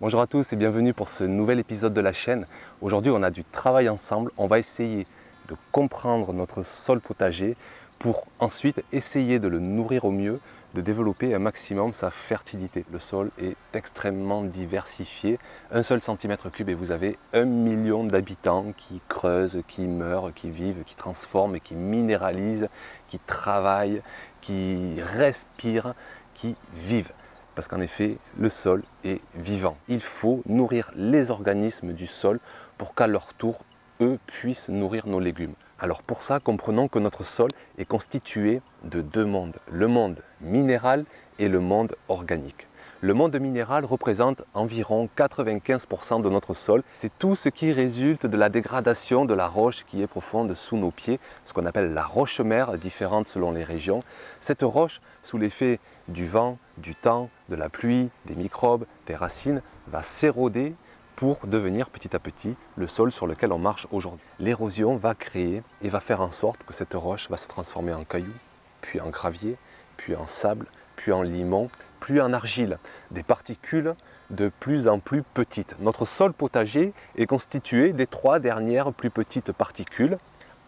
Bonjour à tous et bienvenue pour ce nouvel épisode de la chaîne. Aujourd'hui, on a du travail ensemble. On va essayer de comprendre notre sol potager pour ensuite essayer de le nourrir au mieux, de développer un maximum sa fertilité. Le sol est extrêmement diversifié. Un seul centimètre cube et vous avez 1 million d'habitants qui creusent, qui meurent, qui vivent, qui transforment, qui minéralisent, qui travaillent, qui respirent, qui vivent. Parce qu'en effet, le sol est vivant. Il faut nourrir les organismes du sol pour qu'à leur tour, eux puissent nourrir nos légumes. Alors pour ça, comprenons que notre sol est constitué de deux mondes, le monde minéral et le monde organique. Le monde minéral représente environ 95% de notre sol. C'est tout ce qui résulte de la dégradation de la roche qui est profonde sous nos pieds, ce qu'on appelle la roche-mère, différente selon les régions. Cette roche, sous l'effet du vent, du temps, de la pluie, des microbes, des racines, va s'éroder pour devenir petit à petit le sol sur lequel on marche aujourd'hui. L'érosion va créer et va faire en sorte que cette roche va se transformer en cailloux, puis en gravier, puis en sable, puis en limon, puis en argile, des particules de plus en plus petites. Notre sol potager est constitué des trois dernières plus petites particules.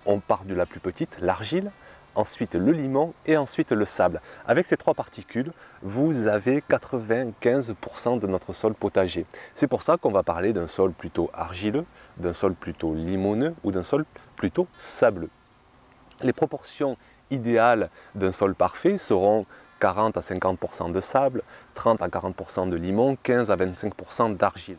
On part de la plus petite, l'argile, ensuite le limon et ensuite le sable. Avec ces trois particules, vous avez 95% de notre sol potager. C'est pour ça qu'on va parler d'un sol plutôt argileux, d'un sol plutôt limoneux ou d'un sol plutôt sableux. Les proportions idéales d'un sol parfait seront 40 à 50% de sable, 30 à 40% de limon, 15 à 25% d'argile.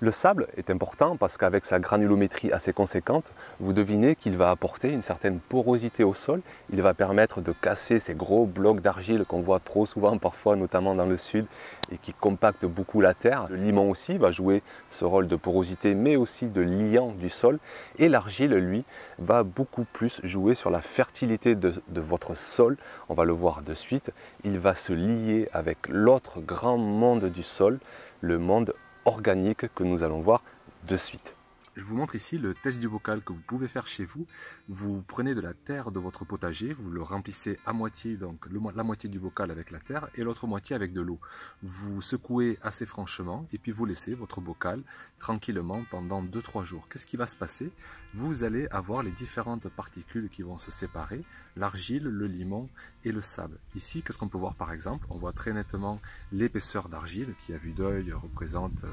Le sable est important parce qu'avec sa granulométrie assez conséquente, vous devinez qu'il va apporter une certaine porosité au sol. Il va permettre de casser ces gros blocs d'argile qu'on voit trop souvent parfois, notamment dans le sud, et qui compactent beaucoup la terre. Le limon aussi va jouer ce rôle de porosité, mais aussi de liant du sol. Et l'argile, lui, va beaucoup plus jouer sur la fertilité de votre sol. On va le voir de suite. Il va se lier avec l'autre grand monde du sol, le monde organique que nous allons voir de suite. Je vous montre ici le test du bocal que vous pouvez faire chez vous. Vous prenez de la terre de votre potager, vous le remplissez à moitié, donc la moitié du bocal avec la terre et l'autre moitié avec de l'eau. Vous secouez assez franchement et puis vous laissez votre bocal tranquillement pendant 2-3 jours. Qu'est-ce qui va se passer? Vous allez avoir les différentes particules qui vont se séparer, l'argile, le limon et le sable. Ici, qu'est-ce qu'on peut voir par exemple? On voit très nettement l'épaisseur d'argile qui à vue d'œil représente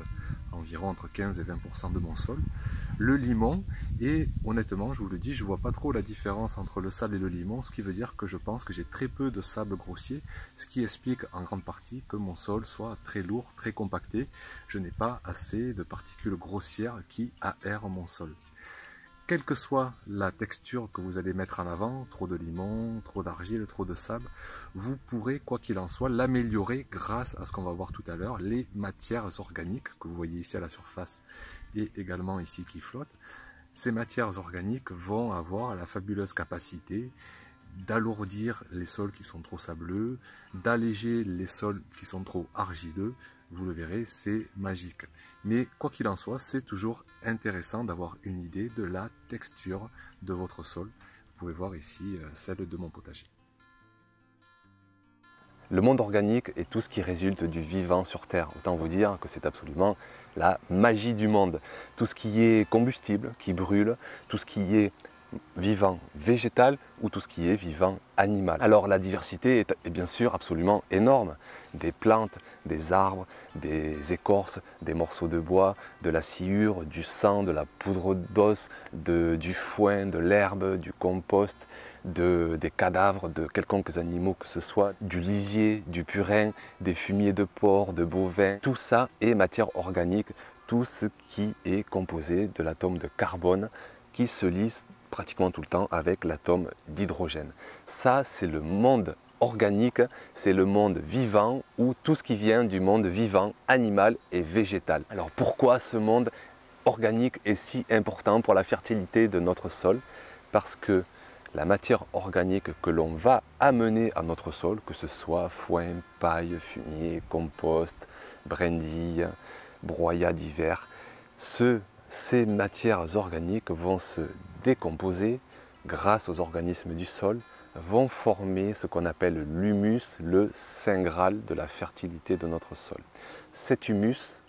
environ entre 15 et 20% de mon sol. Le limon, et honnêtement, je vous le dis, je ne vois pas trop la différence entre le sable et le limon, ce qui veut dire que je pense que j'ai très peu de sable grossier, ce qui explique en grande partie que mon sol soit très lourd, très compacté. Je n'ai pas assez de particules grossières qui aèrent mon sol. Quelle que soit la texture que vous allez mettre en avant, trop de limon, trop d'argile, trop de sable, vous pourrez, quoi qu'il en soit, l'améliorer grâce à ce qu'on va voir tout à l'heure, les matières organiques que vous voyez ici à la surface et également ici qui flottent. Ces matières organiques vont avoir la fabuleuse capacité d'alourdir les sols qui sont trop sableux, d'alléger les sols qui sont trop argileux. Vous le verrez, c'est magique. Mais quoi qu'il en soit, c'est toujours intéressant d'avoir une idée de la texture de votre sol. Vous pouvez voir ici celle de mon potager. Le monde organique est tout ce qui résulte du vivant sur Terre. Autant vous dire que c'est absolument la magie du monde. Tout ce qui est combustible, qui brûle, tout ce qui est vivant végétal ou tout ce qui est vivant animal. Alors la diversité est bien sûr absolument énorme. Des plantes, des arbres, des écorces, des morceaux de bois, de la sciure, du sang, de la poudre d'os, du foin, de l'herbe, du compost, des cadavres de quelconques animaux que ce soit, du lisier, du purin, des fumiers de porc, de bovins. Tout ça est matière organique, tout ce qui est composé de l'atome de carbone qui se lie pratiquement tout le temps avec l'atome d'hydrogène. Ça, c'est le monde organique, c'est le monde vivant ou tout ce qui vient du monde vivant, animal et végétal. Alors pourquoi ce monde organique est si important pour la fertilité de notre sol? Parce que la matière organique que l'on va amener à notre sol, que ce soit foin, paille, fumier, compost, brindilles, broyats divers, ces matières organiques vont se décomposer grâce aux organismes du sol, vont former ce qu'on appelle l'humus, le saint graal de la fertilité de notre sol. Cet humus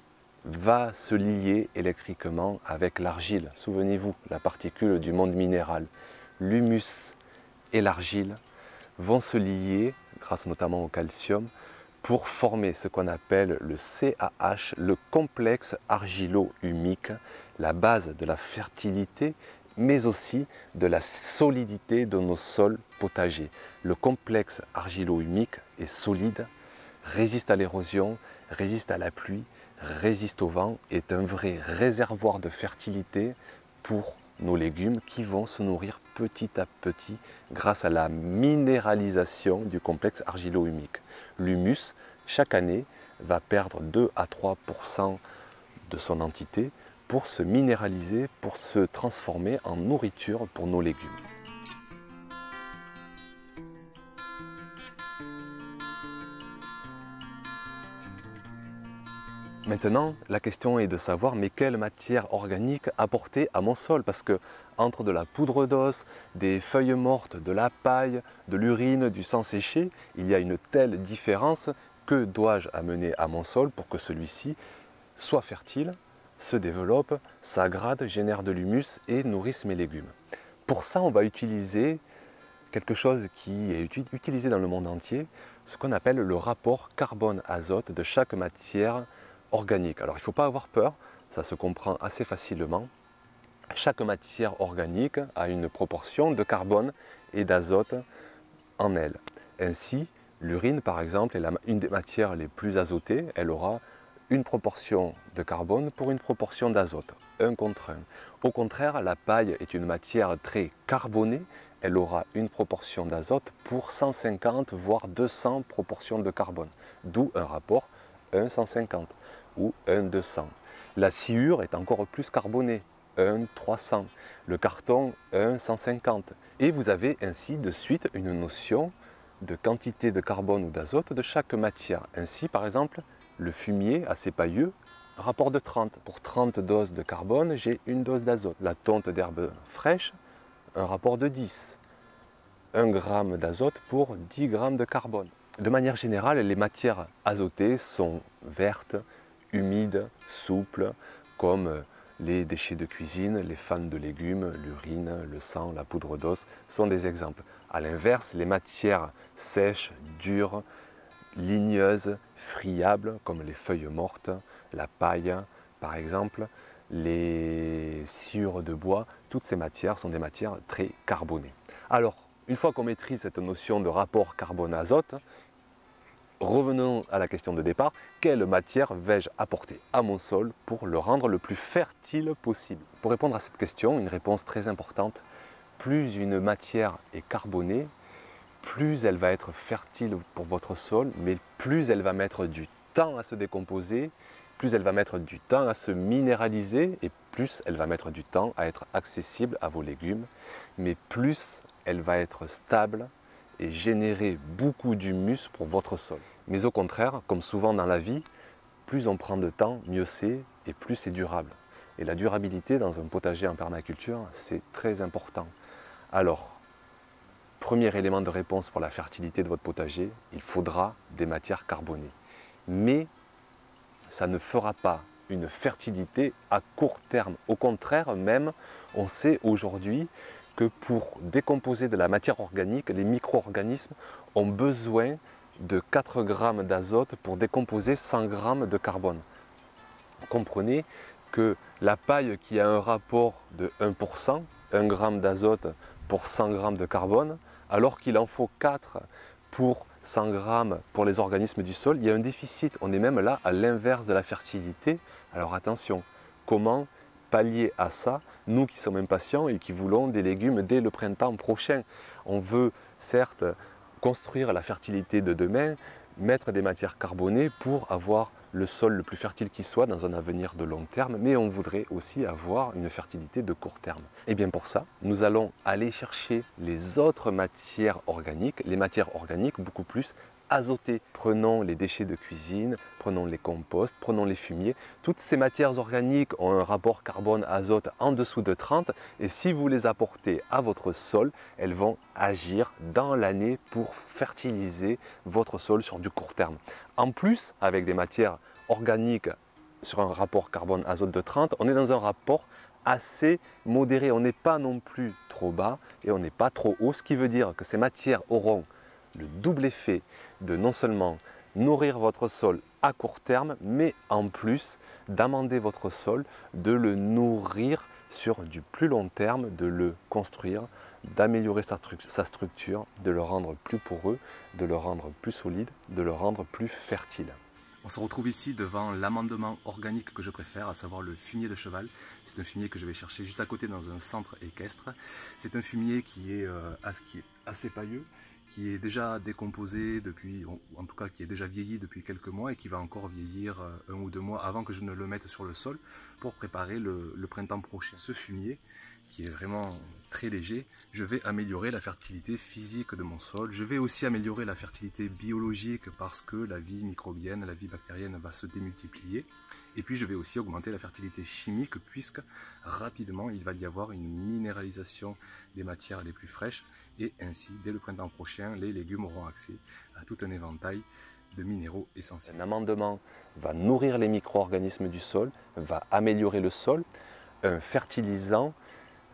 va se lier électriquement avec l'argile. Souvenez-vous, la particule du monde minéral. L'humus et l'argile vont se lier, grâce notamment au calcium, pour former ce qu'on appelle le CAH, le complexe argilo-humique, la base de la fertilité, mais aussi de la solidité de nos sols potagers. Le complexe argilo-humique est solide, résiste à l'érosion, résiste à la pluie, résiste au vent, est un vrai réservoir de fertilité pour nos légumes qui vont se nourrir petit à petit grâce à la minéralisation du complexe argilo-humique. L'humus, chaque année, va perdre 2 à 3% de son entité pour se minéraliser, pour se transformer en nourriture pour nos légumes. Maintenant, la question est de savoir mais quelle matière organique apporter à mon sol, parce que entre de la poudre d'os, des feuilles mortes, de la paille, de l'urine, du sang séché, il y a une telle différence. Que dois-je amener à mon sol pour que celui-ci soit fertile, se développe, s'aggrade, génère de l'humus et nourrisse mes légumes? Pour ça, on va utiliser quelque chose qui est utilisé dans le monde entier, ce qu'on appelle le rapport carbone-azote de chaque matière organique. Alors il ne faut pas avoir peur, ça se comprend assez facilement. Chaque matière organique a une proportion de carbone et d'azote en elle. Ainsi, l'urine par exemple est une des matières les plus azotées, elle aura une proportion de carbone pour une proportion d'azote, 1 contre 1. Au contraire, la paille est une matière très carbonée, elle aura une proportion d'azote pour 150 voire 200 proportions de carbone, d'où un rapport 1,150 ou 1,200. La sciure est encore plus carbonée, 1,300. Le carton, 1,150. Et vous avez ainsi de suite une notion de quantité de carbone ou d'azote de chaque matière. Ainsi, par exemple, le fumier assez pailleux, rapport de 30. Pour 30 doses de carbone, j'ai une dose d'azote. La tonte d'herbe fraîche, un rapport de 10. 1 gramme d'azote pour 10 grammes de carbone. De manière générale, les matières azotées sont vertes, humides, souples, comme les déchets de cuisine, les fans de légumes, l'urine, le sang, la poudre d'os sont des exemples. A l'inverse, les matières sèches, dures, ligneuses, friables, comme les feuilles mortes, la paille par exemple, les sciures de bois, toutes ces matières sont des matières très carbonées. Alors, une fois qu'on maîtrise cette notion de rapport carbone-azote, revenons à la question de départ, quelle matière vais-je apporter à mon sol pour le rendre le plus fertile possible? Pour répondre à cette question, une réponse très importante, plus une matière est carbonée, plus elle va être fertile pour votre sol, mais plus elle va mettre du temps à se décomposer, plus elle va mettre du temps à se minéraliser et plus elle va mettre du temps à être accessible à vos légumes, mais plus elle va être stable et générer beaucoup d'humus pour votre sol. Mais au contraire, comme souvent dans la vie, plus on prend de temps, mieux c'est et plus c'est durable. Et la durabilité dans un potager en permaculture, c'est très important. Alors, premier élément de réponse pour la fertilité de votre potager, il faudra des matières carbonées. Mais ça ne fera pas une fertilité à court terme. Au contraire, même, on sait aujourd'hui que pour décomposer de la matière organique, les micro-organismes ont besoin de 4 grammes d'azote pour décomposer 100 grammes de carbone. Comprenez que la paille qui a un rapport de 1%, 1 gramme d'azote pour 100 grammes de carbone, alors qu'il en faut 4 pour 100 grammes pour les organismes du sol, il y a un déficit. On est même là à l'inverse de la fertilité. Alors attention, comment pallier à ça, nous qui sommes impatients et qui voulons des légumes dès le printemps prochain? On veut certes construire la fertilité de demain, mettre des matières carbonées pour avoir le sol le plus fertile qui soit dans un avenir de long terme, mais on voudrait aussi avoir une fertilité de court terme. Et bien pour ça, nous allons aller chercher les autres matières organiques, les matières organiques beaucoup plus azotées. Prenons les déchets de cuisine, prenons les composts, prenons les fumiers. Toutes ces matières organiques ont un rapport carbone-azote en dessous de 30 et si vous les apportez à votre sol, elles vont agir dans l'année pour fertiliser votre sol sur du court terme. En plus, avec des matières organiques sur un rapport carbone-azote de 30, on est dans un rapport assez modéré. On n'est pas non plus trop bas et on n'est pas trop haut, ce qui veut dire que ces matières auront le double effet de non seulement nourrir votre sol à court terme, mais en plus d'amender votre sol, de le nourrir sur du plus long terme, de le construire, d'améliorer sa structure, de le rendre plus poreux, de le rendre plus solide, de le rendre plus fertile. On se retrouve ici devant l'amendement organique que je préfère, à savoir le fumier de cheval. C'est un fumier que je vais chercher juste à côté dans un centre équestre. C'est un fumier qui est assez pailleux, qui est déjà décomposé depuis, ou en tout cas qui est déjà vieilli depuis quelques mois et qui va encore vieillir 1 ou 2 mois avant que je ne le mette sur le sol pour préparer le printemps prochain. Ce fumier, qui est vraiment très léger, je vais améliorer la fertilité physique de mon sol. Je vais aussi améliorer la fertilité biologique parce que la vie microbienne, la vie bactérienne va se démultiplier. Et puis je vais aussi augmenter la fertilité chimique puisque rapidement il va y avoir une minéralisation des matières les plus fraîches et ainsi dès le printemps prochain les légumes auront accès à tout un éventail de minéraux essentiels. Un amendement va nourrir les micro-organismes du sol, va améliorer le sol. Un fertilisant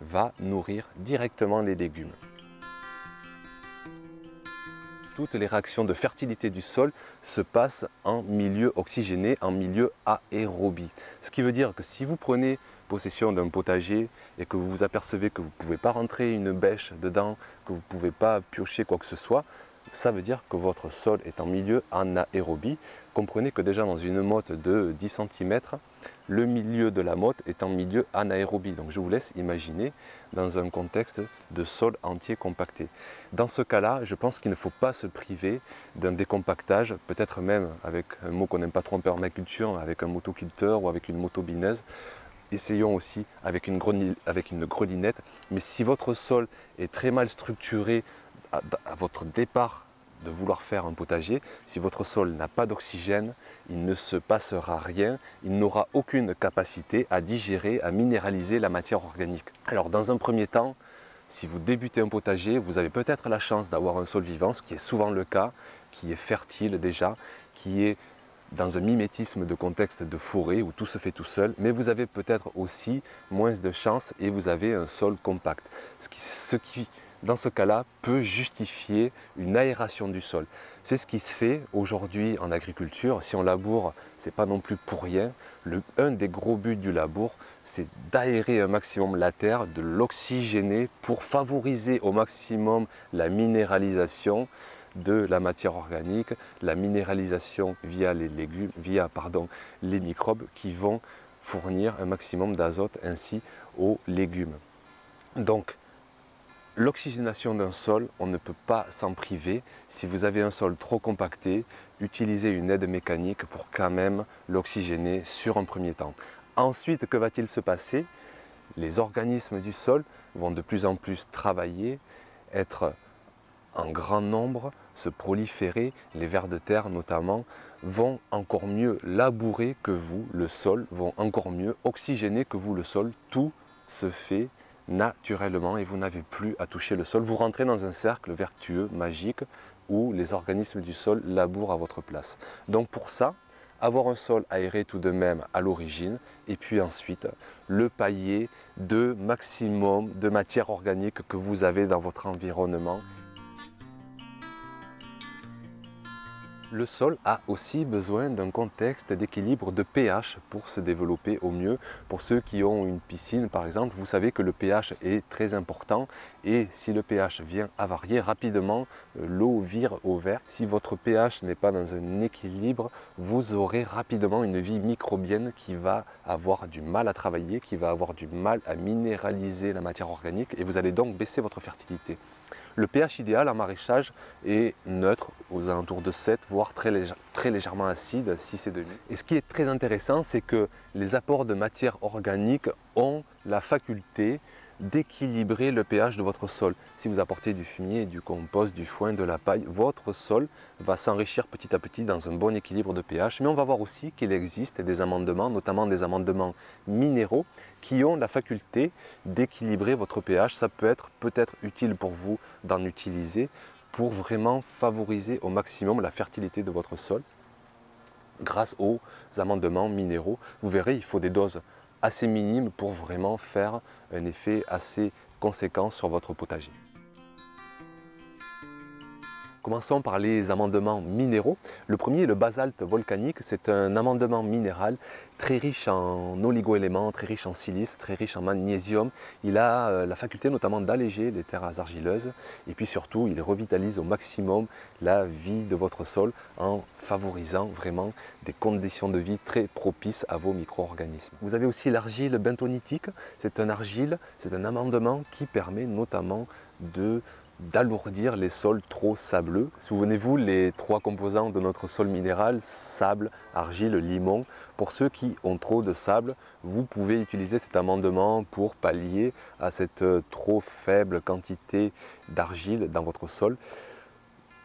va nourrir directement les légumes. Toutes les réactions de fertilité du sol se passent en milieu oxygéné, en milieu aérobie. Ce qui veut dire que si vous prenez possession d'un potager et que vous vous apercevez que vous ne pouvez pas rentrer une bêche dedans, que vous ne pouvez pas piocher quoi que ce soit, ça veut dire que votre sol est en milieu anaérobie. Comprenez que déjà dans une motte de 10 cm, le milieu de la motte est en milieu anaérobie. Donc je vous laisse imaginer dans un contexte de sol entier compacté. Dans ce cas-là, je pense qu'il ne faut pas se priver d'un décompactage, peut-être même avec un mot qu'on n'aime pas trop en permaculture, avec un motoculteur ou avec une motobineuse. Essayons aussi avec une grelinette. Mais si votre sol est très mal structuré à votre départ de vouloir faire un potager, si votre sol n'a pas d'oxygène, il ne se passera rien, il n'aura aucune capacité à digérer, à minéraliser la matière organique. Alors dans un premier temps, si vous débutez un potager, vous avez peut-être la chance d'avoir un sol vivant, ce qui est souvent le cas, qui est fertile déjà, qui est dans un mimétisme de contexte de forêt où tout se fait tout seul, mais vous avez peut-être aussi moins de chance et vous avez un sol compact. Ce qui dans ce cas-là, peut justifier une aération du sol. C'est ce qui se fait aujourd'hui en agriculture. Si on laboure, ce n'est pas non plus pour rien. Un des gros buts du labour, c'est d'aérer un maximum la terre, de l'oxygéner pour favoriser au maximum la minéralisation de la matière organique, la minéralisation via les légumes, les microbes qui vont fournir un maximum d'azote ainsi aux légumes. Donc, l'oxygénation d'un sol, on ne peut pas s'en priver. Si vous avez un sol trop compacté, utilisez une aide mécanique pour quand même l'oxygéner sur un premier temps. Ensuite, que va-t-il se passer? Les organismes du sol vont de plus en plus travailler, être en grand nombre, se proliférer. Les vers de terre notamment vont encore mieux labourer que vous, le sol, vont encore mieux oxygéner que vous, le sol. Tout se fait naturellement et vous n'avez plus à toucher le sol. Vous rentrez dans un cercle vertueux, magique, où les organismes du sol labourent à votre place. Donc pour ça, avoir un sol aéré tout de même à l'origine et puis ensuite le pailler de maximum de matière organique que vous avez dans votre environnement. Le sol a aussi besoin d'un contexte d'équilibre de pH pour se développer au mieux. Pour ceux qui ont une piscine par exemple, vous savez que le pH est très important et si le pH vient à varier rapidement, l'eau vire au vert. Si votre pH n'est pas dans un équilibre, vous aurez rapidement une vie microbienne qui va avoir du mal à travailler, qui va avoir du mal à minéraliser la matière organique et vous allez donc baisser votre fertilité. Le pH idéal en maraîchage est neutre, aux alentours de 7, voire très légèrement acide, 6,5. Et ce qui est très intéressant, c'est que les apports de matière organique ont la faculté d'équilibrer le pH de votre sol. Si vous apportez du fumier, du compost, du foin, de la paille, votre sol va s'enrichir petit à petit dans un bon équilibre de pH. Mais on va voir aussi qu'il existe des amendements, notamment des amendements minéraux, qui ont la faculté d'équilibrer votre pH. Ça peut être utile pour vous d'en utiliser pour vraiment favoriser au maximum la fertilité de votre sol. grâce aux amendements minéraux. Vous verrez, il faut des doses assez minimes pour vraiment faire un effet assez conséquent sur votre potager. Commençons par les amendements minéraux. Le premier est le basalte volcanique. C'est un amendement minéral très riche en oligoéléments, très riche en silice, très riche en magnésium. Il a la faculté notamment d'alléger les terres argileuses et puis surtout il revitalise au maximum la vie de votre sol en favorisant vraiment des conditions de vie très propices à vos micro-organismes. Vous avez aussi l'argile bentonitique. C'est un argile, c'est un amendement qui permet notamment d'alourdir les sols trop sableux. Souvenez-vous, les trois composants de notre sol minéral, sable, argile, limon. Pour ceux qui ont trop de sable, vous pouvez utiliser cet amendement pour pallier à cette trop faible quantité d'argile dans votre sol.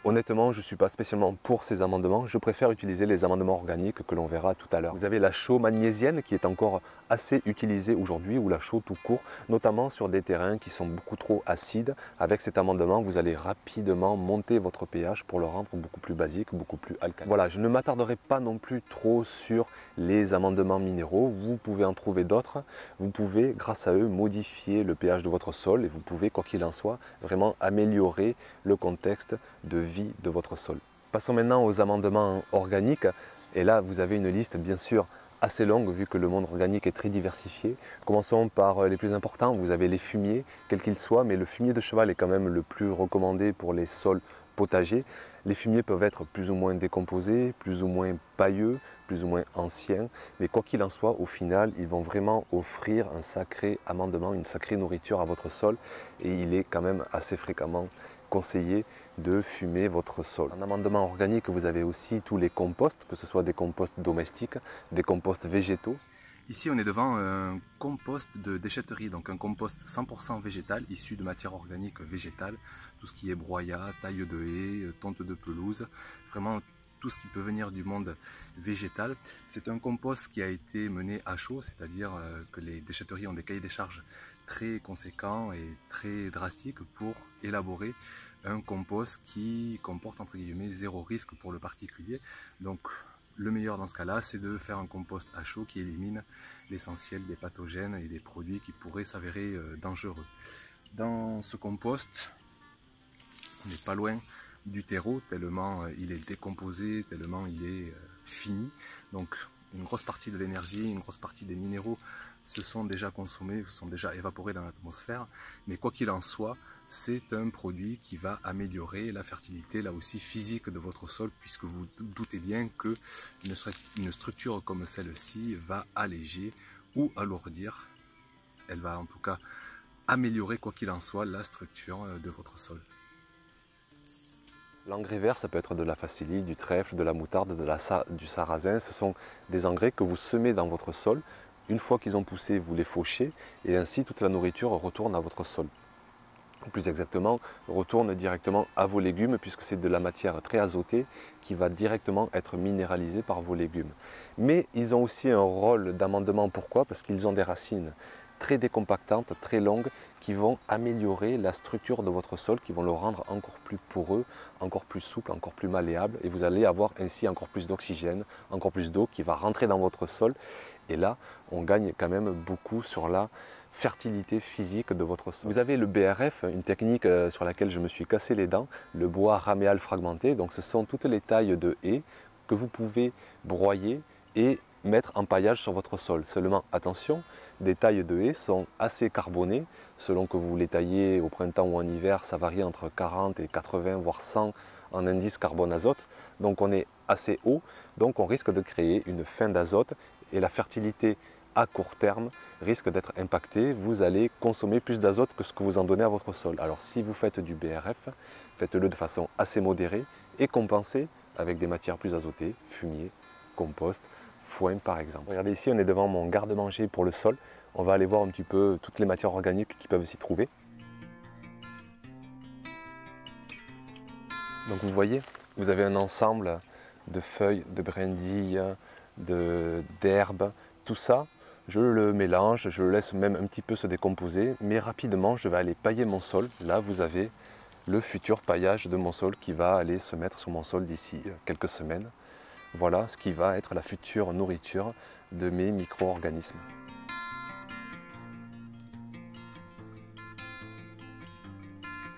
Honnêtement, je ne suis pas spécialement pour ces amendements. Je préfère utiliser les amendements organiques que l'on verra tout à l'heure. Vous avez la chaux magnésienne qui est encore assez utilisée aujourd'hui, ou la chaux tout court, notamment sur des terrains qui sont beaucoup trop acides. Avec cet amendement, vous allez rapidement monter votre pH pour le rendre beaucoup plus basique, beaucoup plus alcalin. Voilà, je ne m'attarderai pas non plus trop sur les amendements minéraux. Vous pouvez en trouver d'autres. Vous pouvez, grâce à eux, modifier le pH de votre sol et vous pouvez, quoi qu'il en soit, vraiment améliorer le contexte de vie de votre sol. Passons maintenant aux amendements organiques. Et là, vous avez une liste, bien sûr, assez longue vu que le monde organique est très diversifié. Commençons par les plus importants. Vous avez les fumiers, quels qu'ils soient, mais le fumier de cheval est quand même le plus recommandé pour les sols potagers. Les fumiers peuvent être plus ou moins décomposés, plus ou moins pailleux, plus ou moins anciens, mais quoi qu'il en soit, au final, ils vont vraiment offrir un sacré amendement, une sacrée nourriture à votre sol et il est quand même assez fréquemment conseillé de fumer votre sol. En amendement organique, vous avez aussi tous les composts, que ce soit des composts domestiques, des composts végétaux. Ici, on est devant un compost de déchetterie, donc un compost 100% végétal, issu de matière organique végétale, tout ce qui est broyat, taille de haies, tonte de pelouse, vraiment tout ce qui peut venir du monde végétal. C'est un compost qui a été mené à chaud, c'est-à-dire que les déchetteries ont des cahiers des charges très conséquents et très drastiques pour élaborer un compost qui comporte entre guillemets zéro risque pour le particulier. Donc le meilleur dans ce cas-là, c'est de faire un compost à chaud qui élimine l'essentiel des pathogènes et des produits qui pourraient s'avérer dangereux. Dans ce compost, on n'est pas loin du terreau, tellement il est décomposé, tellement il est fini. Donc une grosse partie de l'énergie, une grosse partie des minéraux se sont déjà consommés, se sont déjà évaporés dans l'atmosphère. Mais quoi qu'il en soit, c'est un produit qui va améliorer la fertilité, là aussi physique de votre sol, puisque vous doutez bien que une structure comme celle-ci va alléger ou alourdir. Elle va en tout cas améliorer, quoi qu'il en soit, la structure de votre sol. L'engrais vert, ça peut être de la facélie, du trèfle, de la moutarde, du sarrasin. Ce sont des engrais que vous semez dans votre sol. Une fois qu'ils ont poussé, vous les fauchez et ainsi toute la nourriture retourne à votre sol. Plus exactement, retourne directement à vos légumes puisque c'est de la matière très azotée qui va directement être minéralisée par vos légumes. Mais ils ont aussi un rôle d'amendement. Pourquoi? Parce qu'ils ont des racines très décompactantes, très longues, qui vont améliorer la structure de votre sol, qui vont le rendre encore plus poreux, encore plus souple, encore plus malléable. Et vous allez avoir ainsi encore plus d'oxygène, encore plus d'eau qui va rentrer dans votre sol. Et là, on gagne quand même beaucoup sur la fertilité physique de votre sol. Vous avez le BRF, une technique sur laquelle je me suis cassé les dents, le bois raméal fragmenté. Donc ce sont toutes les tailles de haies que vous pouvez broyer et mettre en paillage sur votre sol. Seulement attention, des tailles de haies sont assez carbonées. Selon que vous les taillez au printemps ou en hiver, ça varie entre 40 et 80 voire 100 en indice carbone-azote. Donc on est assez haut, donc on risque de créer une fin d'azote et la fertilité à court terme risque d'être impactée. Vous allez consommer plus d'azote que ce que vous en donnez à votre sol. Alors si vous faites du BRF, faites-le de façon assez modérée et compensez avec des matières plus azotées, fumier, compost, foin par exemple. Regardez ici, on est devant mon garde-manger pour le sol. On va aller voir un petit peu toutes les matières organiques qui peuvent s'y trouver. Donc vous voyez, vous avez un ensemble de feuilles, de brindilles, d'herbes, tout ça. Je le mélange, je le laisse même un petit peu se décomposer, mais rapidement je vais aller pailler mon sol. Là vous avez le futur paillage de mon sol qui va aller se mettre sur mon sol d'ici quelques semaines. Voilà ce qui va être la future nourriture de mes micro-organismes.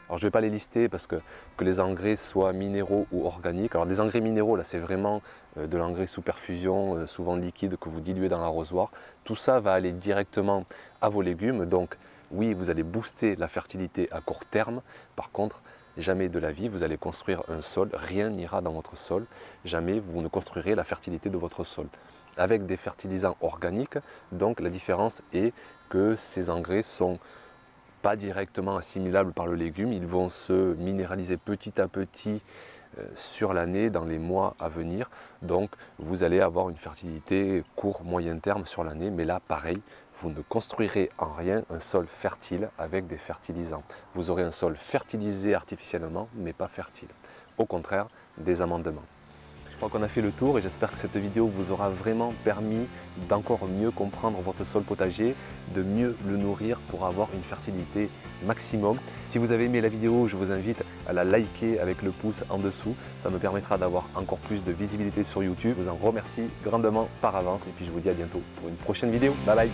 Alors je ne vais pas les lister parce que les engrais soient minéraux ou organiques. Alors des engrais minéraux, là c'est vraiment de l'engrais sous perfusion, souvent liquide, que vous diluez dans l'arrosoir. Tout ça va aller directement à vos légumes. Donc oui, vous allez booster la fertilité à court terme. Par contre, jamais de la vie, vous allez construire un sol, rien n'ira dans votre sol. Jamais vous ne construirez la fertilité de votre sol. Avec des fertilisants organiques, donc la différence est que ces engrais sont pas directement assimilables par le légume, ils vont se minéraliser petit à petit sur l'année, dans les mois à venir. Donc vous allez avoir une fertilité court, moyen terme sur l'année, mais là pareil, vous ne construirez en rien un sol fertile avec des fertilisants. Vous aurez un sol fertilisé artificiellement, mais pas fertile. Au contraire, des amendements. Je crois qu'on a fait le tour et j'espère que cette vidéo vous aura vraiment permis d'encore mieux comprendre votre sol potager, de mieux le nourrir pour avoir une fertilité maximum. Si vous avez aimé la vidéo, je vous invite à la liker avec le pouce en dessous. Ça me permettra d'avoir encore plus de visibilité sur YouTube. Je vous en remercie grandement par avance et puis je vous dis à bientôt pour une prochaine vidéo. Bye bye!